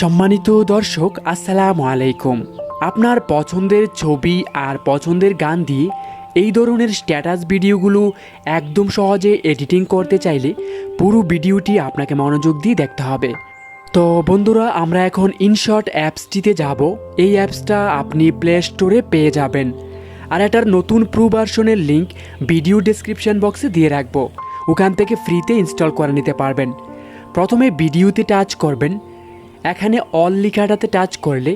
সম্মানিত দর্শক আসসালামু আলাইকুম। আপনার পছন্দের ছবি আর পছন্দের গান দিয়ে এই ধরনের স্ট্যাটাস ভিডিওগুলো একদম সহজে এডিটিং করতে চাইলে পুরো ভিডিওটি আপনাকে মনোযোগ দিয়ে দেখতে হবে। তো বন্ধুরা, আমরা এখন ইনশট অ্যাপসটিতে যাব। এই অ্যাপসটা আপনি প্লে স্টোরে পেয়ে যাবেন, আর এটার নতুন প্রো ভার্সনের লিঙ্ক ভিডিও ডেসক্রিপশন বক্সে দিয়ে রাখবো। ওখান থেকে ফ্রিতে ইনস্টল করে নিতে পারবেন। প্রথমে ভিডিওতে টাচ করবেন, এখানে অল লেখাটাতে টাচ করলে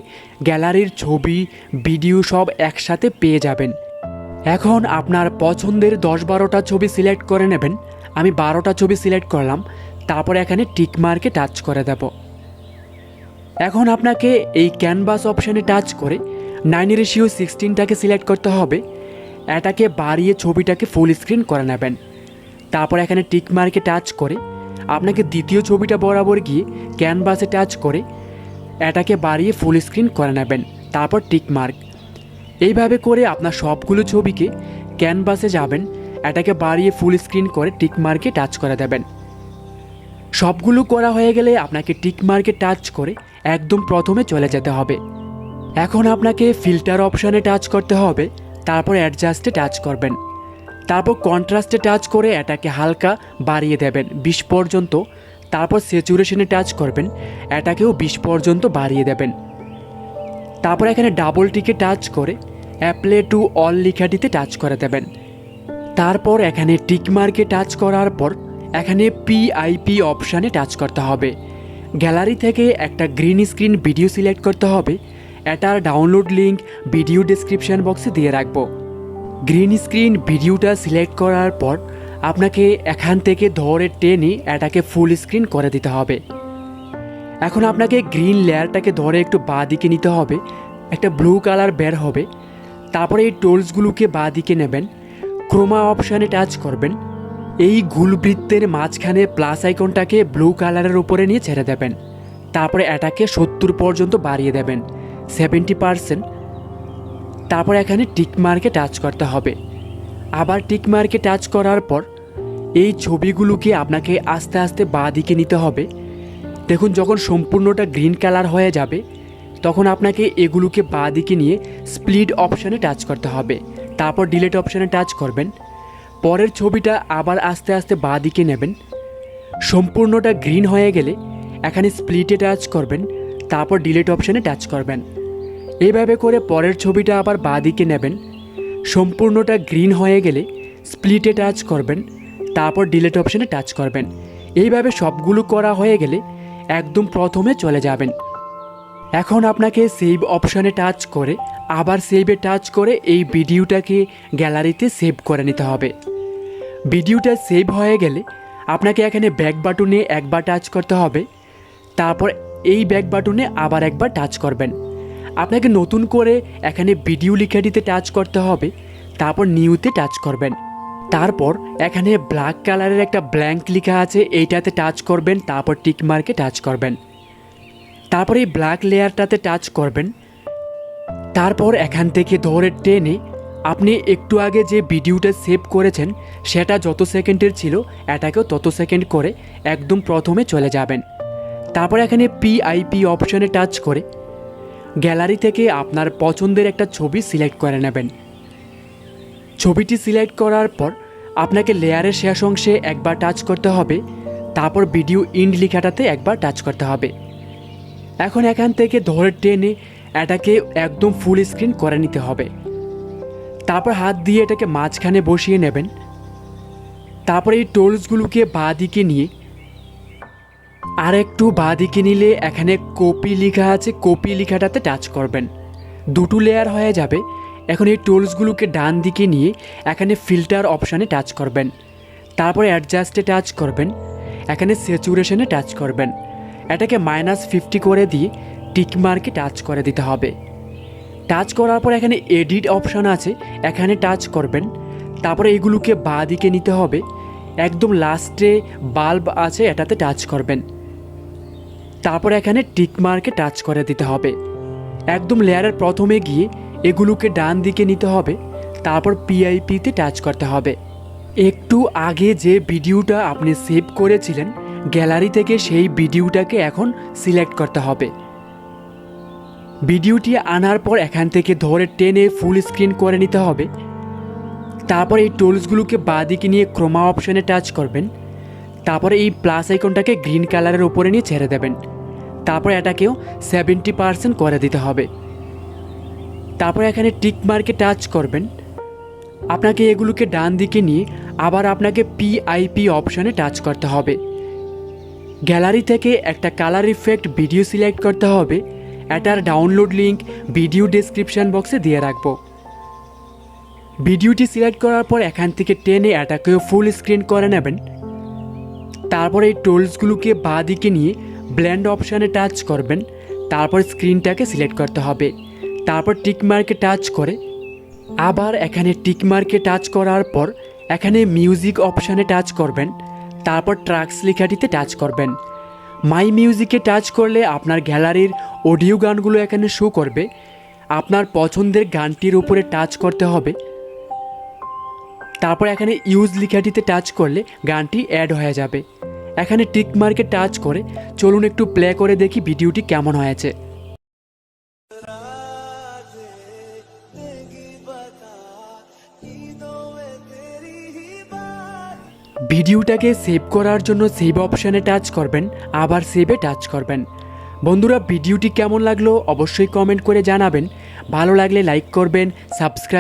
গ্যালারির ছবি ভিডিও সব একসাথে পেয়ে যাবেন। এখন আপনার পছন্দের 10-12টা ছবি সিলেক্ট করে নেবেন। আমি 12টা ছবি সিলেক্ট করলাম, তারপর এখানে টিক মার্কে টাচ করে দেব। এখন আপনাকে এই ক্যানভাস অপশানে টাচ করে 9:16টাকে সিলেক্ট করতে হবে। এটাকে বাড়িয়ে ছবিটাকে ফুল স্ক্রিন করে নেবেন। তারপর এখানে টিক মার্কে টাচ করে আপনাকে দ্বিতীয় ছবিটা বরাবর গিয়ে ক্যানভাসে টাচ করে এটাকে বাড়িয়ে ফুল স্ক্রিন করে নেবেন, তারপর টিক মার্ক। এইভাবে করে আপনার সবগুলো ছবিকে ক্যানভাসে যাবেন, এটাকে বাড়িয়ে ফুল স্ক্রিন করে টিক মার্কে টাচ করে দেবেন। সবগুলো করা হয়ে গেলে আপনাকে টিক মার্কে টাচ করে একদম প্রথমে চলে যেতে হবে। এখন আপনাকে ফিল্টার অপশানে টাচ করতে হবে, তারপর অ্যাডজাস্টে টাচ করবেন, তারপর কন্ট্রাস্টে টাচ করে এটাকে হালকা বাড়িয়ে দেবেন 20 পর্যন্ত। তারপর স্যাচুরেশনে টাচ করবেন, এটাকেও 20 পর্যন্ত বাড়িয়ে দেবেন। তারপর এখানে ডাবল টিকে টাচ করে অ্যাপ্লাই টু অল লেখাটিতে টাচ করে দেবেন। তারপর এখানে টিক মার্কে টাচ করার পর এখানে পিআইপি অপশানে টাচ করতে হবে। গ্যালারি থেকে একটা গ্রিন স্ক্রিন ভিডিও সিলেক্ট করতে হবে। এটার ডাউনলোড লিঙ্ক ভিডিও ডেসক্রিপশন বক্সে দিয়ে রাখবো। গ্রিন স্ক্রিন ভিডিওটা সিলেক্ট করার পর আপনাকে এখান থেকে ধরে টেনে এটাকে ফুল স্ক্রিন করে দিতে হবে। এখন আপনাকে গ্রিন লেয়ারটাকে ধরে একটু বাঁ দিকে নিতে হবে, একটা ব্লু কালার বের হবে। তারপরে এই টোলসগুলোকে বাঁ দিকে নেবেন, ক্রোমা অপশানে টাচ করবেন। এই গুলবৃত্তের মাঝখানে প্লাস আইকনটাকে ব্লু কালারের উপরে নিয়ে ছেড়ে দেবেন। তারপরে এটাকে 70 পর্যন্ত বাড়িয়ে দেবেন, 70%। তারপর এখানে টিক মার্কে টাচ করতে হবে। আবার টিক মার্কে টাচ করার পর এই ছবিগুলোকে আপনাকে আস্তে আস্তে বাঁ দিকে নিতে হবে। দেখুন, যখন সম্পূর্ণটা গ্রিন কালার হয়ে যাবে তখন আপনাকে এগুলোকে বাঁ দিকে নিয়ে স্প্লিট অপশানে টাচ করতে হবে। তারপর ডিলিট অপশানে টাচ করবেন। পরের ছবিটা আবার আস্তে আস্তে বাঁ দিকে নেবেন। সম্পূর্ণটা গ্রিন হয়ে গেলে এখানে স্প্লিটে টাচ করবেন, তারপর ডিলিট অপশানে টাচ করবেন। এইভাবে করে পরের ছবিটা আবার বাঁ দিকে নেবেন। সম্পূর্ণটা গ্রিন হয়ে গেলে স্প্লিটে টাচ করবেন, তারপর ডিলিট অপশানে টাচ করবেন। এইভাবে সবগুলো করা হয়ে গেলে একদম প্রথমে চলে যাবেন। এখন আপনাকে সেভ অপশানে টাচ করে আবার সেভে টাচ করে এই ভিডিওটাকে গ্যালারিতে সেভ করে নিতে হবে। ভিডিওটা সেভ হয়ে গেলে আপনাকে এখানে ব্যাক বাটনে একবার টাচ করতে হবে, তারপর এই ব্যাক বাটনে আবার একবার টাচ করবেন। আপনাকে নতুন করে এখানে ভিডিও লেখাটিতে টাচ করতে হবে, তারপর নিউতে টাচ করবেন। তারপর এখানে ব্ল্যাক কালারের একটা ব্ল্যাঙ্ক লেখা আছে, এইটাতে টাচ করবেন, তারপর টিক মার্কে টাচ করবেন। তারপর এই ব্ল্যাক লেয়ারটাতে টাচ করবেন। তারপর এখান থেকে ধরে টেনে আপনি একটু আগে যে ভিডিওটা সেভ করেছেন সেটা যত সেকেন্ডের ছিল এটাকেও তত সেকেন্ড করে একদম প্রথমে চলে যাবেন। তারপর এখানে পিআইপি অপশানে টাচ করে গ্যালারি থেকে আপনার পছন্দের একটা ছবি সিলেক্ট করে নেবেন। ছবিটি সিলেক্ট করার পর আপনাকে লেয়ারের শেষ অংশে একবার টাচ করতে হবে, তারপর ভিডিও ইন্ড লেখাটাতে একবার টাচ করতে হবে। এখন এখান থেকে ধরে টেনে এটাকে একদম ফুল স্ক্রিন করে নিতে হবে। তারপর হাত দিয়ে এটাকে মাঝখানে বসিয়ে নেবেন। তারপর এই টোলসগুলোকে বাঁ দিকে নিয়ে আর একটু বাঁ দিকে নিলে এখানে কপি লেখা আছে, কপি লেখাটাতে টাচ করবেন। দুটো লেয়ার হয়ে যাবে। এখন এই টোলসগুলোকে ডান দিকে নিয়ে এখানে ফিল্টার অপশানে টাচ করবেন, তারপরে অ্যাডজাস্টে টাচ করবেন, এখানে স্যাচুরেশনে টাচ করবেন। এটাকে -50 করে দিয়ে টিক মার্কে টাচ করে দিতে হবে। টাচ করার পর এখানে এডিট অপশান আছে, এখানে টাচ করবেন। তারপরে এগুলোকে বাঁ দিকে নিতে হবে, একদম লাস্টে বাল্ব আছে এটাতে টাচ করবেন। তারপর এখানে টিক মার্কে টাচ করে দিতে হবে। একদম লেয়ারের প্রথমে গিয়ে এগুলোকে ডান দিকে নিতে হবে, তারপর পিআইপিতে টাচ করতে হবে। একটু আগে যে ভিডিওটা আপনি সেভ করেছিলেন গ্যালারি থেকে সেই ভিডিওটাকে এখন সিলেক্ট করতে হবে। ভিডিওটি আনার পর এখান থেকে ধরে টেনে ফুল স্ক্রিন করে নিতে হবে। তারপর এই টুলসগুলোকে বাঁদিকে নিয়ে ক্রোমা অপশানে টাচ করবেন। তারপরে এই প্লাস আইকনটাকে গ্রিন কালারের উপরে নিয়ে ছেড়ে দেবেন। তারপর এটাকেও 70% করে দিতে হবে। তারপর এখানে টিক মার্কে টাচ করবেন। আপনাকে এগুলোকে ডান দিকে নিয়ে আবার আপনাকে পিআইপি অপশানে টাচ করতে হবে। গ্যালারি থেকে একটা কালার ইফেক্ট ভিডিও সিলেক্ট করতে হবে। এটার ডাউনলোড লিঙ্ক ভিডিও ডেসক্রিপশন বক্সে দিয়ে রাখবো। ভিডিওটি সিলেক্ট করার পর এখান থেকে টেনে এটাকেও ফুল স্ক্রিন করে নেবেন। তারপর এই টুলসগুলোকে বাঁ দিকে নিয়ে ব্লেন্ড অপশানে টাচ করবেন। তারপর স্ক্রিনটাকে সিলেক্ট করতে হবে। তারপর টিক মার্কে টাচ করে আবার এখানে টিক মার্কে টাচ করার পর এখানে মিউজিক অপশানে টাচ করবেন। তারপর ট্র্যাকস লেখাটিতে টাচ করবেন। মাই মিউজিকে টাচ করলে আপনার গ্যালারির অডিও গানগুলো এখানে শো করবে। আপনার পছন্দের গানটির উপরে টাচ করতে হবে। তারপর এখানে ইউজ লেখাটিতে টাচ করলে গানটি অ্যাড হয়ে যাবে। এখানে টিক মার্কে টাচ করে চলুন একটু প্লে করে দেখি ভিডিওটি কেমন হয়েছে। ভিডিওটাকে সেভ করার জন্য সেভ অপশানে টাচ করবেন, আবার সেভে টাচ করবেন। বন্ধুরা, ভিডিওটি কেমন লাগলো অবশ্যই কমেন্ট করে জানাবেন। ভালো লাগলে লাইক করবেন, সাবস্ক্রাইব